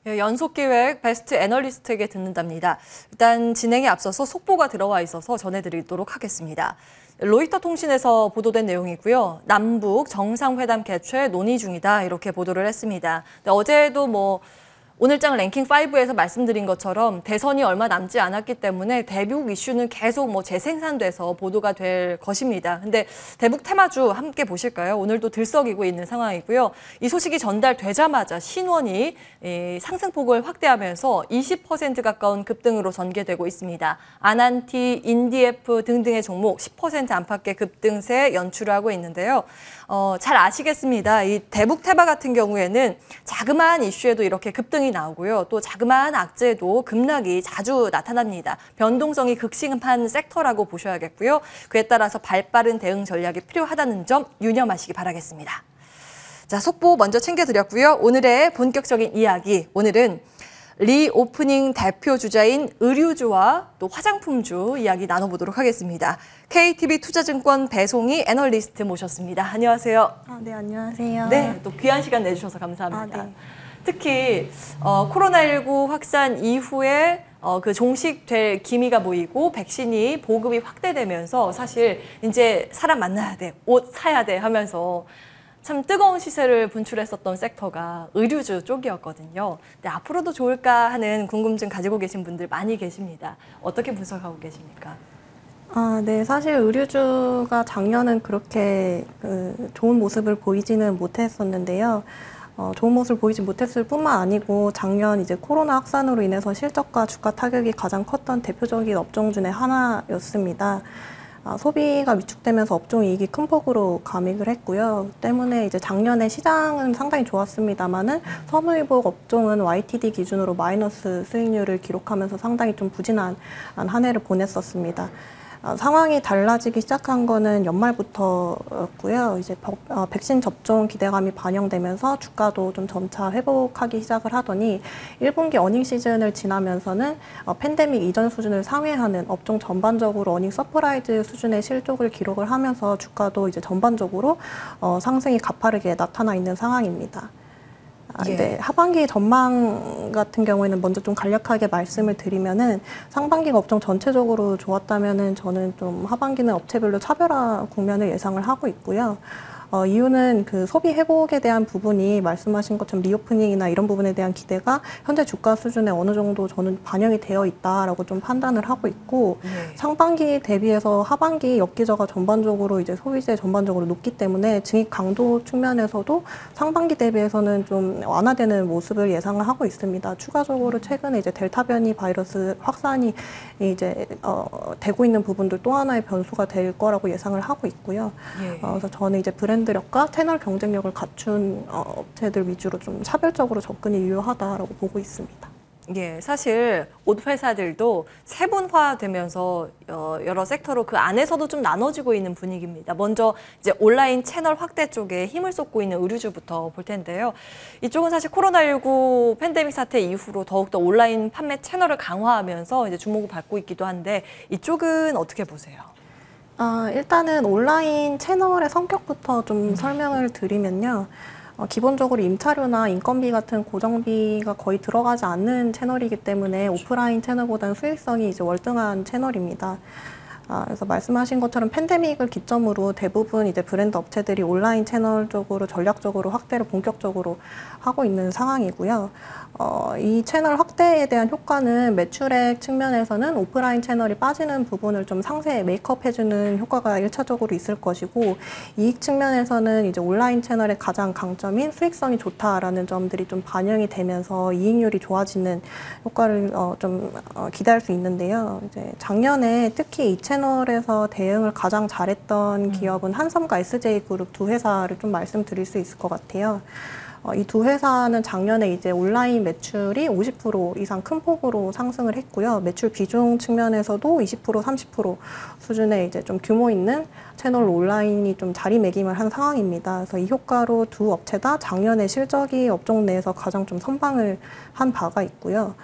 예, 연속기획 베스트 애널리스트에게 듣는답니다. 일단 진행에 앞서서 속보가 들어와 있어서 전해드리도록 하겠습니다. 로이터 통신에서 보도된 내용이고요. 남북 정상회담 개최 논의 중이다 이렇게 보도를 했습니다. 어제도 오늘장 랭킹 5에서 말씀드린 것처럼 대선이 얼마 남지 않았기 때문에 대북 이슈는 계속 재생산돼서 보도가 될 것입니다. 근데 대북 테마주 함께 보실까요? 오늘도 들썩이고 있는 상황이고요. 이 소식이 전달되자마자 신원이 상승폭을 확대하면서 20% 가까운 급등으로 전개되고 있습니다. 아난티, 인디에프 등등의 종목 10% 안팎의 급등세 연출하고 있는데요. 잘 아시겠습니다. 이 대북 테마 같은 경우에는 자그마한 이슈에도 이렇게 급등이 나오고요. 또 자그마한 악재도 급락이 자주 나타납니다. 변동성이 극심한 섹터라고 보셔야겠고요. 그에 따라서 발빠른 대응 전략이 필요하다는 점 유념하시기 바라겠습니다. 자, 속보 먼저 챙겨드렸고요. 오늘의 본격적인 이야기, 오늘은 리오프닝 대표 주자인 의류주와 또 화장품주 이야기 나눠보도록 하겠습니다. KTB 투자증권 배송이 애널리스트 모셨습니다. 안녕하세요. 네, 안녕하세요. 네, 또 귀한 시간 내주셔서 감사합니다. 네. 특히 코로나19 확산 이후에 그 종식될 기미가 보이고 백신이 보급이 확대되면서 사실 이제 사람 만나야 돼, 옷 사야 돼 하면서 참 뜨거운 시세를 분출했었던 섹터가 의류주 쪽이었거든요. 근데 앞으로도 좋을까 하는 궁금증 가지고 계신 분들 많이 계십니다. 어떻게 분석하고 계십니까? 네, 사실 의류주가 작년은 그렇게 좋은 모습을 보이지는 못했었는데요. 좋은 모습을 보이지 못했을 뿐만 아니고 작년 이제 코로나 확산으로 인해서 실적과 주가 타격이 가장 컸던 대표적인 업종 중에 하나였습니다. 소비가 위축되면서 업종 이익이 큰 폭으로 감익을 했고요. 때문에 이제 작년에 시장은 상당히 좋았습니다만은 선의복 업종은 YTD 기준으로 마이너스 수익률을 기록하면서 상당히 좀 부진한 한 해를 보냈었습니다. 상황이 달라지기 시작한 거는 연말부터였고요. 이제 백신 접종 기대감이 반영되면서 주가도 좀 점차 회복하기 시작을 하더니 1분기 어닝 시즌을 지나면서는 팬데믹 이전 수준을 상회하는 업종 전반적으로 어닝 서프라이즈 수준의 실적을 기록을 하면서 주가도 이제 전반적으로 상승이 가파르게 나타나 있는 상황입니다. 네, 하반기 전망 같은 경우에는 먼저 좀 간략하게 말씀을 드리면은 상반기가 업종 전체적으로 좋았다면은 저는 좀 하반기는 업체별로 차별화 국면을 예상을 하고 있고요. 이유는 그 소비 회복에 대한 부분이 말씀하신 것처럼 리오프닝이나 이런 부분에 대한 기대가 현재 주가 수준에 어느 정도 저는 반영이 되어 있다라고 좀 판단을 하고 있고 상반기 대비해서 하반기 엽기저가 전반적으로 이제 소비재 전반적으로 높기 때문에 증익 강도 측면에서도 상반기 대비해서는 좀 완화되는 모습을 예상을 하고 있습니다. 추가적으로 최근에 이제 델타 변이 바이러스 확산이 이제 되고 있는 부분들 또 하나의 변수가 될 거라고 예상을 하고 있고요. 그래서 저는 이제 브랜드력과 채널 경쟁력을 갖춘 업체들 위주로 좀 차별적으로 접근이 유효하다라고 보고 있습니다. 예, 사실 옷 회사들도 세분화되면서 여러 섹터로 그 안에서도 좀 나눠지고 있는 분위기입니다. 먼저 이제 온라인 채널 확대 쪽에 힘을 쏟고 있는 의류주부터 볼 텐데요. 이쪽은 사실 코로나19 팬데믹 사태 이후로 더욱더 온라인 판매 채널을 강화하면서 이제 주목을 받고 있기도 한데 이쪽은 어떻게 보세요? 일단은 온라인 채널의 성격부터 좀 설명을 드리면요. 기본적으로 임차료나 인건비 같은 고정비가 거의 들어가지 않는 채널이기 때문에 오프라인 채널보다는 수익성이 이제 월등한 채널입니다. 그래서 말씀하신 것처럼 팬데믹을 기점으로 대부분 이제 브랜드 업체들이 온라인 채널 쪽으로 전략적으로 확대를 본격적으로 하고 있는 상황이고요. 이 채널 확대에 대한 효과는 매출액 측면에서는 오프라인 채널이 빠지는 부분을 좀 상세 메이크업해주는 효과가 1차적으로 있을 것이고 이익 측면에서는 이제 온라인 채널의 가장 강점인 수익성이 좋다라는 점들이 좀 반영이 되면서 이익률이 좋아지는 효과를 기대할 수 있는데요. 이제 작년에 특히 이 채널에서 대응을 가장 잘했던 기업은 한섬과 SJ그룹 두 회사를 좀 말씀드릴 수 있을 것 같아요. 이 두 회사는 작년에 이제 온라인 매출이 50% 이상 큰 폭으로 상승을 했고요. 매출 비중 측면에서도 20%, 30% 수준의 이제 좀 규모 있는 채널 온라인이 좀 자리매김을 한 상황입니다. 그래서 이 효과로 두 업체 다 작년에 실적이 업종 내에서 가장 좀 선방을 한 바가 있고요.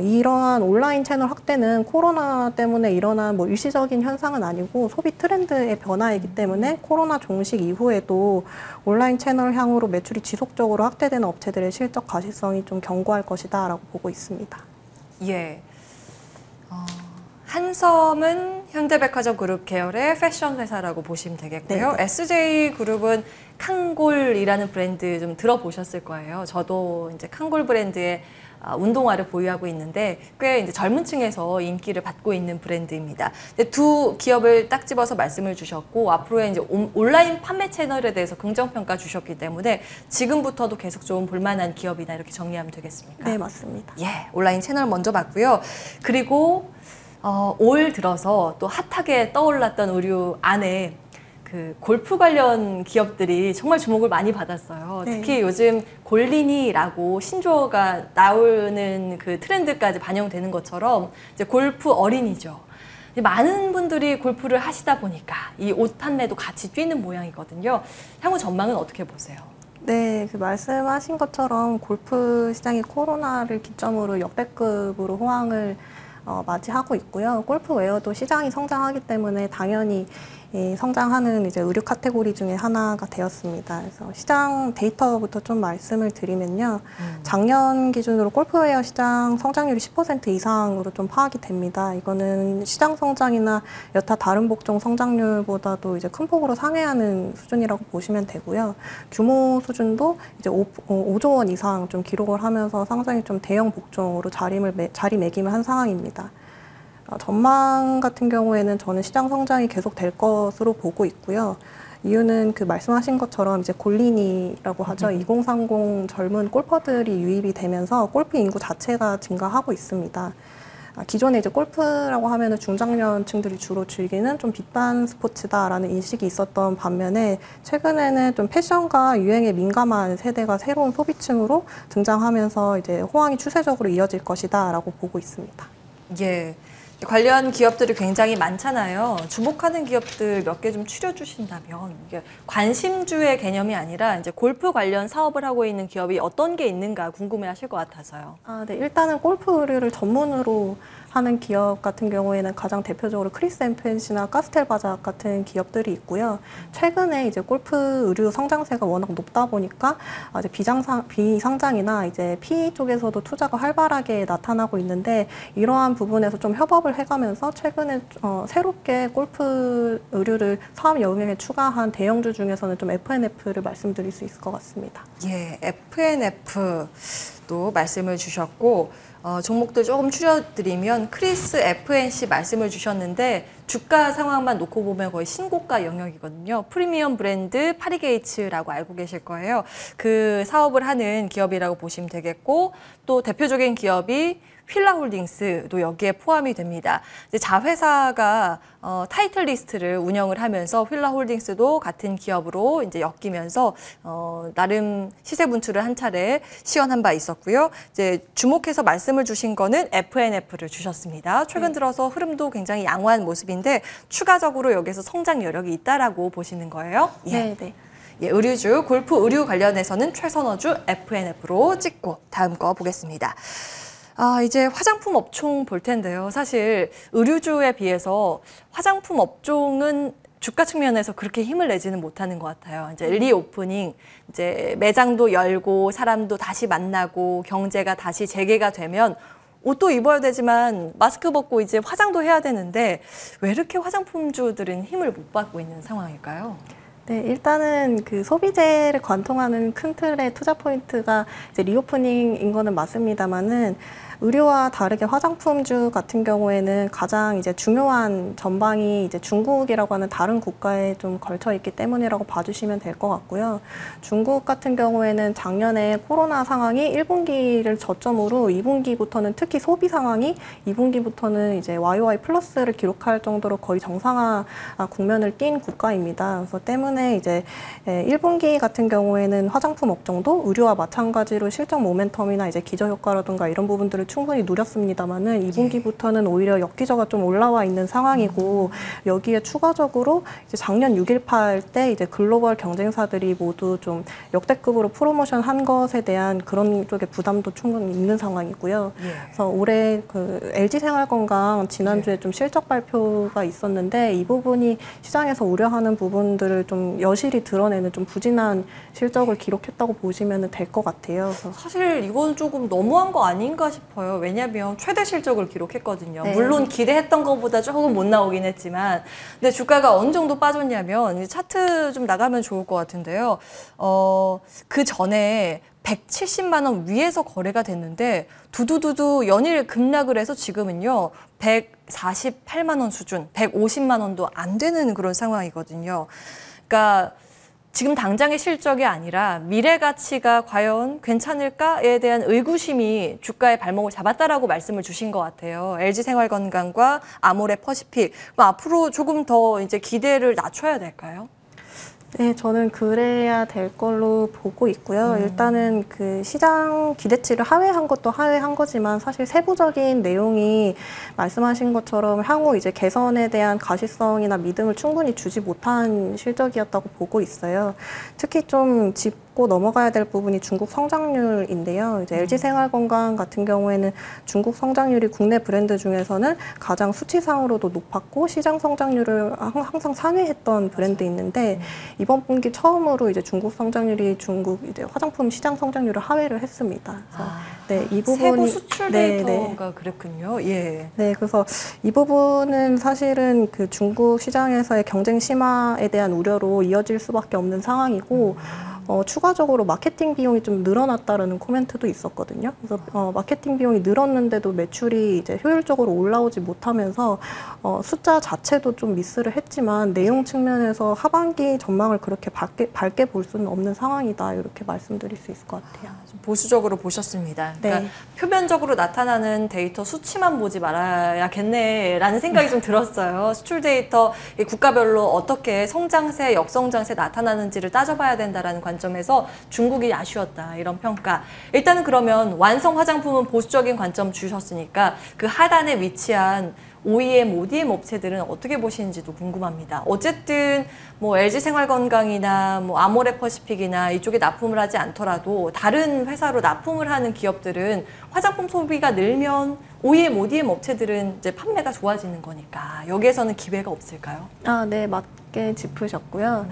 이러한 온라인 채널 확대는 코로나 때문에 일어난 뭐 일시적인 현상은 아니고 소비 트렌드의 변화이기 때문에 코로나 종식 이후에도 온라인 채널 향으로 매출이 지속적으로 확대되는 업체들의 실적 가시성이 좀 견고할 것이다라고 보고 있습니다. 예. 한섬은 현대백화점 그룹 계열의 패션 회사라고 보시면 되겠고요. 네. SJ그룹은 칸골이라는 브랜드 좀 들어보셨을 거예요. 저도 이제 칸골 브랜드의 운동화를 보유하고 있는데 꽤 이제 젊은 층에서 인기를 받고 있는 브랜드입니다. 두 기업을 딱 집어서 말씀을 주셨고 앞으로의 이제 온라인 판매 채널에 대해서 긍정 평가 주셨기 때문에 지금부터도 계속 좀 볼만한 기업이다 이렇게 정리하면 되겠습니까? 네, 맞습니다. 예, 온라인 채널 먼저 봤고요. 그리고 올 들어서 또 핫하게 떠올랐던 의류 안에 그 골프 관련 기업들이 정말 주목을 많이 받았어요. 네. 특히 요즘 골린이라고 신조어가 나오는 그 트렌드까지 반영되는 것처럼 이제 골프 어린이죠. 많은 분들이 골프를 하시다 보니까 이 옷 판매도 같이 뛰는 모양이거든요. 향후 전망은 어떻게 보세요? 네, 그 말씀하신 것처럼 골프 시장이 코로나를 기점으로 역대급으로 호황을 맞이하고 있고요. 골프웨어도 시장이 성장하기 때문에 당연히 성장하는 이제 의류 카테고리 중에 하나가 되었습니다. 그래서 시장 데이터부터 좀 말씀을 드리면요. 작년 기준으로 골프웨어 시장 성장률이 10% 이상으로 좀 파악이 됩니다. 이거는 시장 성장이나 여타 다른 복종 성장률보다도 이제 큰 폭으로 상회하는 수준이라고 보시면 되고요. 규모 수준도 이제 5조 원 이상 좀 기록을 하면서 상당히 좀 대형 복종으로 자리매김을 한 상황입니다. 전망 같은 경우에는 저는 시장 성장이 계속 될 것으로 보고 있고요. 이유는 그 말씀하신 것처럼 이제 골린이라고 하죠. 2030 젊은 골퍼들이 유입이 되면서 골프 인구 자체가 증가하고 있습니다. 기존에 이제 골프라고 하면은 중장년층들이 주로 즐기는 좀 빛반 스포츠다라는 인식이 있었던 반면에 최근에는 좀 패션과 유행에 민감한 세대가 새로운 소비층으로 등장하면서 이제 호황이 추세적으로 이어질 것이다라고 보고 있습니다. 예. 관련 기업들이 굉장히 많잖아요. 주목하는 기업들 몇 개 좀 추려주신다면 이게 관심주의 개념이 아니라 이제 골프 관련 사업을 하고 있는 기업이 어떤 게 있는가 궁금해하실 것 같아서요. 네. 일단은 골프 의류를 전문으로 하는 기업 같은 경우에는 가장 대표적으로 크리스 앰펜시나 카스텔 바작 같은 기업들이 있고요. 최근에 이제 골프 의류 성장세가 워낙 높다 보니까 이제 비상장이나 이제 PE 쪽에서도 투자가 활발하게 나타나고 있는데 이러한 부분에서 좀 협업을 해가면서 최근에 새롭게 골프 의류를 사업 영역에 추가한 대형주 중에서는 좀 FNF를 말씀드릴 수 있을 것 같습니다. 예, FNF도 말씀을 주셨고 종목들 조금 추려드리면 크리스 FNC 말씀을 주셨는데 주가 상황만 놓고 보면 거의 신고가 영역이거든요. 프리미엄 브랜드 파리게이츠라고 알고 계실 거예요. 그 사업을 하는 기업이라고 보시면 되겠고 또 대표적인 기업이 휠라홀딩스도 여기에 포함이 됩니다. 이제 자회사가 타이틀 리스트를 운영을 하면서 휠라홀딩스도 같은 기업으로 이제 엮이면서 나름 시세 분출을 한 차례 시연한 바 있었고요. 이제 주목해서 말씀을 주신 거는 FNF를 주셨습니다. 최근 들어서 흐름도 굉장히 양호한 모습인데 추가적으로 여기서 성장 여력이 있다라고 보시는 거예요. 예. 네, 네. 예, 의류주, 골프 의류 관련해서는 최선호주 FNF로 찍고 다음 거 보겠습니다. 이제 화장품 업종 볼 텐데요. 사실 의류주에 비해서 화장품 업종은 주가 측면에서 그렇게 힘을 내지는 못하는 것 같아요. 이제 리오프닝, 이제 매장도 열고 사람도 다시 만나고 경제가 다시 재개가 되면 옷도 입어야 되지만 마스크 벗고 이제 화장도 해야 되는데 왜 이렇게 화장품주들은 힘을 못 받고 있는 상황일까요? 네, 일단은 그 소비재를 관통하는 큰 틀의 투자 포인트가 이제 리오프닝인 거는 맞습니다만은 의류와 다르게 화장품주 같은 경우에는 가장 이제 중요한 전방이 이제 중국이라고 하는 다른 국가에 좀 걸쳐 있기 때문이라고 봐주시면 될 것 같고요. 중국 같은 경우에는 작년에 코로나 상황이 1분기를 저점으로 2분기부터는 특히 소비 상황이 2분기부터는 이제 YOY 플러스를 기록할 정도로 거의 정상화 국면을 띈 국가입니다. 그래서 때문에 때문에 이제 1분기 같은 경우에는 화장품 업종도 의류와 마찬가지로 실적 모멘텀이나 이제 기저효과라든가 이런 부분들을 충분히 누렸습니다만은 2분기부터는 오히려 역기저가 좀 올라와 있는 상황이고 여기에 추가적으로 이제 작년 6.18 때 이제 글로벌 경쟁사들이 모두 좀 역대급으로 프로모션 한 것에 대한 그런 쪽의 부담도 충분히 있는 상황이고요. 그래서 올해 그 LG생활건강 지난주에 좀 실적 발표가 있었는데 이 부분이 시장에서 우려하는 부분들을 좀 여실히 드러내는 좀 부진한 실적을 기록했다고 보시면 될 것 같아요. 그래서 사실 이건 조금 너무한 거 아닌가 싶어요. 왜냐하면 최대 실적을 기록했거든요. 네. 물론 기대했던 것보다 조금 못 나오긴 했지만 근데 주가가 어느 정도 빠졌냐면 차트 좀 나가면 좋을 것 같은데요. 그 전에 170만 원 위에서 거래가 됐는데 두두두두 연일 급락을 해서 지금은요 148만 원 수준, 150만 원도 안 되는 그런 상황이거든요. 그러니까 지금 당장의 실적이 아니라 미래 가치가 과연 괜찮을까에 대한 의구심이 주가의 발목을 잡았다라고 말씀을 주신 것 같아요. LG생활건강과 아모레퍼시픽. 그럼 앞으로 조금 더 이제 기대를 낮춰야 될까요? 네, 저는 그래야 될 걸로 보고 있고요. 일단은 그 시장 기대치를 하회한 것도 하회한 거지만 사실 세부적인 내용이 말씀하신 것처럼 향후 이제 개선에 대한 가시성이나 믿음을 충분히 주지 못한 실적이었다고 보고 있어요. 특히 좀 짚고 넘어가야 될 부분이 중국 성장률인데요. 이제 LG생활건강 같은 경우에는 중국 성장률이 국내 브랜드 중에서는 가장 수치상으로도 높았고 시장 성장률을 항상 상회했던 브랜드 있는데 이번 분기 처음으로 이제 중국 성장률이 중국 이제 화장품 시장 성장률을 하회를 했습니다. 그래서 네, 이 부분이 세부 수출 네, 데이터가 그랬군요. 예. 네, 그래서 이 부분은 사실은 그 중국 시장에서의 경쟁 심화에 대한 우려로 이어질 수밖에 없는 상황이고 추가적으로 마케팅 비용이 좀 늘어났다라는 코멘트도 있었거든요. 그래서 마케팅 비용이 늘었는데도 매출이 이제 효율적으로 올라오지 못하면서 숫자 자체도 좀 미스를 했지만 내용 측면에서 하반기 전망을 그렇게 밝게 볼 수는 없는 상황이다 이렇게 말씀드릴 수 있을 것 같아요. 좀 보수적으로 보셨습니다. 그러니까 네. 표면적으로 나타나는 데이터 수치만 보지 말아야겠네라는 생각이 좀 들었어요. 수출 데이터 국가별로 어떻게 성장세, 역성장세 나타나는지를 따져봐야 된다라는 관점에서 중국이 아쉬웠다 이런 평가. 일단은 그러면 완성 화장품은 보수적인 관점 주셨으니까 그 하단에 위치한 OEM, ODM 업체들은 어떻게 보시는지도 궁금합니다. 어쨌든 뭐 LG생활건강이나 뭐 아모레퍼시픽이나 이쪽에 납품을 하지 않더라도 다른 회사로 납품을 하는 기업들은 화장품 소비가 늘면 OEM, ODM 업체들은 이제 판매가 좋아지는 거니까 여기에서는 기회가 없을까요? 아, 네, 맞게 짚으셨고요.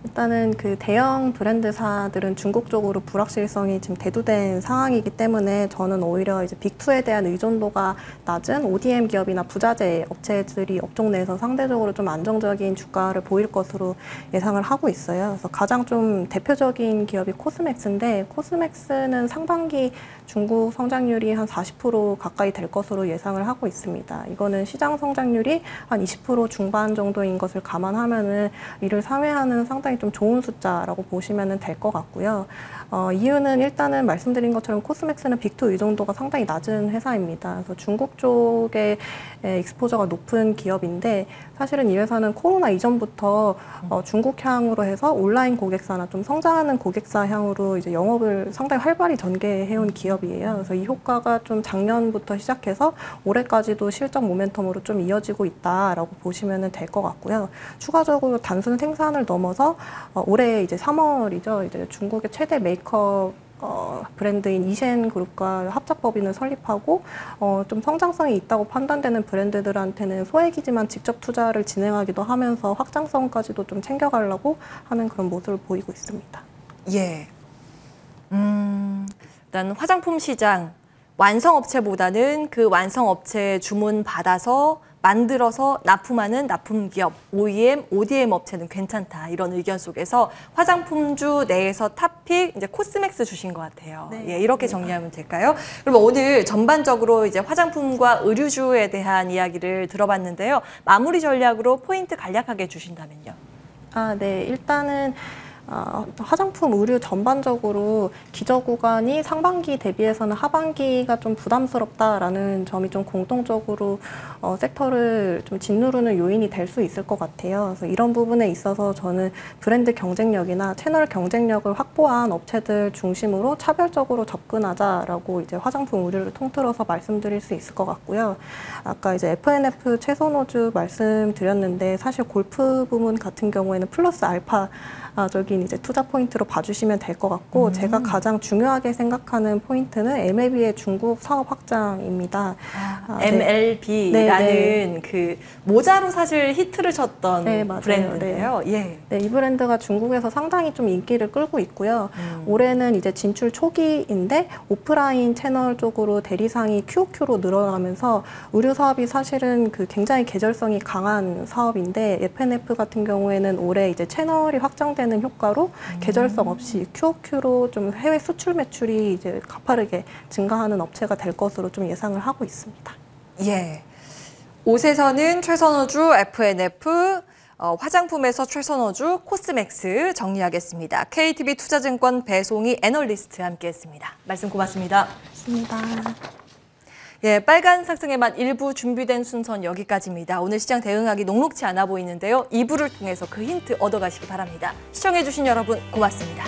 일단은 그 대형 브랜드사들은 중국 쪽으로 불확실성이 지금 대두된 상황이기 때문에 저는 오히려 이제 빅2에 대한 의존도가 낮은 ODM 기업이나 부자재 업체들이 업종 내에서 상대적으로 좀 안정적인 주가를 보일 것으로 예상을 하고 있어요. 그래서 가장 좀 대표적인 기업이 코스맥스인데 코스맥스는 상반기 중국 성장률이 한 40% 가까이 될 것으로 예상을 하고 있습니다. 이거는 시장 성장률이 한 20% 중반 정도인 것을 감안하면은 이를 상회하는 상당히 좀 좋은 숫자라고 보시면 될 것 같고요. 이유는 일단은 말씀드린 것처럼 코스맥스는 빅2 의존도가 상당히 낮은 회사입니다. 그래서 중국 쪽에 익스포저가 높은 기업인데 사실은 이 회사는 코로나 이전부터 중국향으로 해서 온라인 고객사나 좀 성장하는 고객사 향으로 이제 영업을 상당히 활발히 전개해온 기업이에요. 그래서 이 효과가 좀 작년부터 시작해서 올해까지도 실적 모멘텀으로 좀 이어지고 있다라고 보시면 될 것 같고요. 추가적으로 단순 생산을 넘어서 올해 이제 3월이죠. 이제 중국의 최대 메이크업 브랜드인 이셴 그룹과 합작법인을 설립하고 좀 성장성이 있다고 판단되는 브랜드들한테는 소액이지만 직접 투자를 진행하기도 하면서 확장성까지도 좀 챙겨가려고 하는 그런 모습을 보이고 있습니다. 예. 일단 화장품 시장 완성업체보다는 그 완성업체 주문 받아서 만들어서 납품하는 납품기업, OEM, ODM 업체는 괜찮다. 이런 의견 속에서 화장품주 내에서 탑픽, 이제 코스맥스 주신 것 같아요. 네, 예, 이렇게 정리하면 될까요? 그럼 오늘 전반적으로 이제 화장품과 의류주에 대한 이야기를 들어봤는데요. 마무리 전략으로 포인트 간략하게 주신다면요. 아, 네. 일단은 화장품 의류 전반적으로 기저 구간이 상반기 대비해서는 하반기가 좀 부담스럽다라는 점이 좀 공통적으로 섹터를 좀 짓누르는 요인이 될 수 있을 것 같아요. 그래서 이런 부분에 있어서 저는 브랜드 경쟁력이나 채널 경쟁력을 확보한 업체들 중심으로 차별적으로 접근하자라고 이제 화장품 의류를 통틀어서 말씀드릴 수 있을 것 같고요. 아까 이제 F&F 최선호주 말씀드렸는데 사실 골프 부문 같은 경우에는 플러스 알파적인 이제 투자 포인트로 봐주시면 될 것 같고 제가 가장 중요하게 생각하는 포인트는 MLB의 중국 사업 확장입니다. MLB라는 그 모자로 사실 히트를 쳤던 맞아요. 브랜드인데요. 예. 네, 이 브랜드가 중국에서 상당히 좀 인기를 끌고 있고요. 올해는 이제 진출 초기인데 오프라인 채널 쪽으로 대리상이 QOQ로 늘어나면서 의류 사업이 사실은 그 굉장히 계절성이 강한 사업인데 F&F 같은 경우에는 올해 이제 채널이 확장되는 효과로 계절성 없이 QOQ로 좀 해외 수출 매출이 이제 가파르게 증가하는 업체가 될 것으로 좀 예상을 하고 있습니다. 예. 옷에서는 최선호주 F&F, 화장품에서 최선호주 코스맥스 정리하겠습니다. KTB 투자증권 배송이 애널리스트 함께했습니다. 말씀 고맙습니다. 고맙습니다. 예, 빨간 상승의 맛 일부 준비된 순서는 여기까지입니다. 오늘 시장 대응하기 녹록치 않아 보이는데요. 2부를 통해서 그 힌트 얻어가시기 바랍니다. 시청해주신 여러분 고맙습니다.